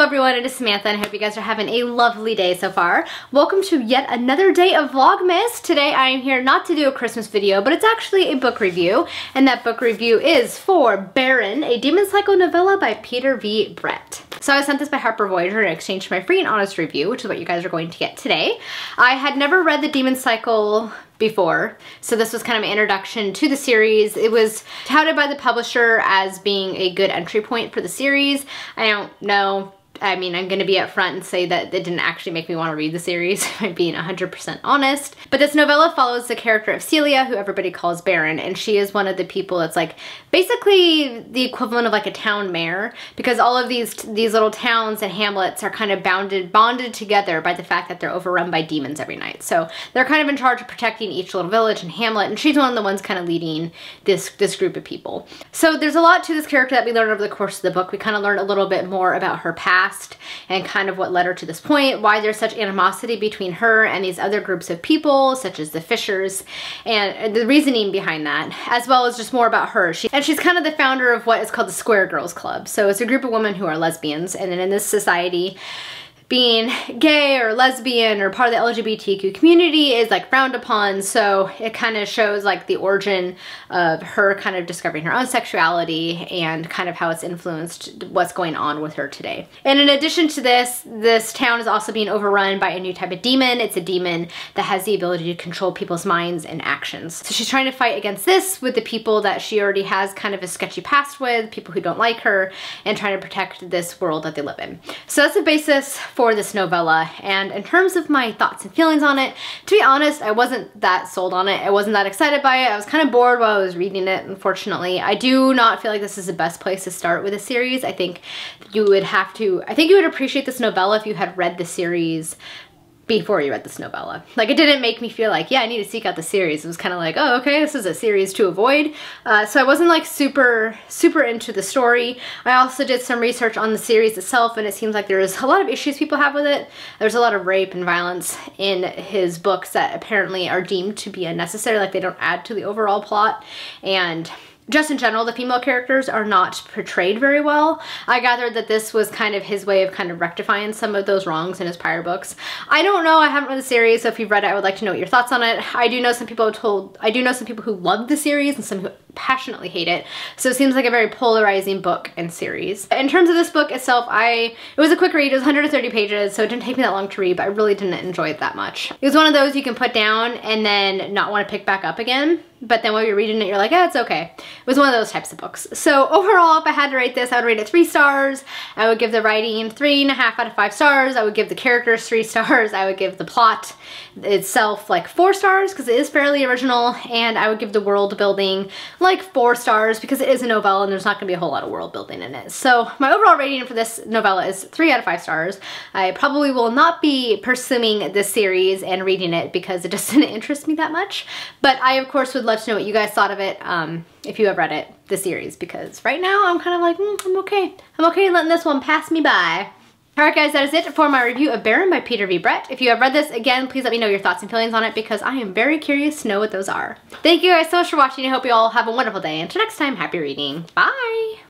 everyone, it is Samantha and I hope you guys are having a lovely day so far. Welcome to yet another day of Vlogmas. Today I am here not to do a Christmas video, but it's actually a book review, and that book review is for Barren, a Demon Cycle novella by Peter V. Brett. So I was sent this by Harper Voyager in exchange for my free and honest review, which is what you guys are going to get today. I had never read the Demon Cycle before, so this was kind of an introduction to the series. It was touted by the publisher as being a good entry point for the series. I don't know. I mean, I'm gonna be upfront and say that it didn't actually make me want to read the series, if I'm being 100% honest. But this novella follows the character of Celia, who everybody calls Barren, and she is one of the people that's like basically the equivalent of like a town mayor, because all of these little towns and hamlets are kind of bonded together by the fact that they're overrun by demons every night. So they're kind of in charge of protecting each little village and hamlet, and she's one of the ones kind of leading this group of people. So there's a lot to this character that we learn over the course of the book. We kind of learn a little bit more about her past and kind of what led her to this point, why there's such animosity between her and these other groups of people, such as the Fishers, and the reasoning behind that, as well as just more about her. She's kind of the founder of what is called the Square Girls Club. So it's a group of women who are lesbians, and then in this society, being gay or lesbian or part of the LGBTQ community is like frowned upon, so it kind of shows like the origin of her kind of discovering her own sexuality and kind of how it's influenced what's going on with her today. And in addition to this town is also being overrun by a new type of demon. It's a demon that has the ability to control people's minds and actions. So she's trying to fight against this with the people that she already has kind of a sketchy past with, people who don't like her, and trying to protect this world that they live in. So that's the basis for this novella, and in terms of my thoughts and feelings on it, to be honest, I wasn't that sold on it. I wasn't that excited by it. I was kind of bored while I was reading it, unfortunately. I do not feel like this is the best place to start with a series. I think you would appreciate this novella if you had read the series before you read this novella. Like, it didn't make me feel like, yeah, I need to seek out the series. It was kind of like, oh, okay, this is a series to avoid. So I wasn't like super into the story. I also did some research on the series itself, and it seems like there's a lot of issues people have with it. There's a lot of rape and violence in his books that apparently are deemed to be unnecessary, like they don't add to the overall plot. And just in general, the female characters are not portrayed very well. I gathered that this was kind of his way of kind of rectifying some of those wrongs in his prior books. I don't know, I haven't read the series, so if you've read it, I would like to know what your thoughts on it. I do know some people who love the series and some who passionately hate it. So it seems like a very polarizing book and series. In terms of this book itself, it was a quick read. It was 130 pages, so it didn't take me that long to read, but I really didn't enjoy it that much. It was one of those you can put down and then not want to pick back up again, but then while you're reading it, you're like, yeah, it's okay. It was one of those types of books. So overall, if I had to rate this, I would rate it 3 stars. I would give the writing 3.5 out of 5 stars. I would give the characters 3 stars. I would give the plot itself like 4 stars because it is fairly original, and I would give the world building like 4 stars because it is a novella and there's not gonna be a whole lot of world building in it. So my overall rating for this novella is 3 out of 5 stars. I probably will not be pursuing this series and reading it because it just didn't interest me that much. But I, of course, would love to know what you guys thought of it if you have read it, the series, because right now I'm kind of like, I'm okay. I'm okay letting this one pass me by. Alright guys, that is it for my review of Barren by Peter V. Brett. If you have read this, again, please let me know your thoughts and feelings on it because I am very curious to know what those are. Thank you guys so much for watching. I hope you all have a wonderful day. Until next time, happy reading. Bye!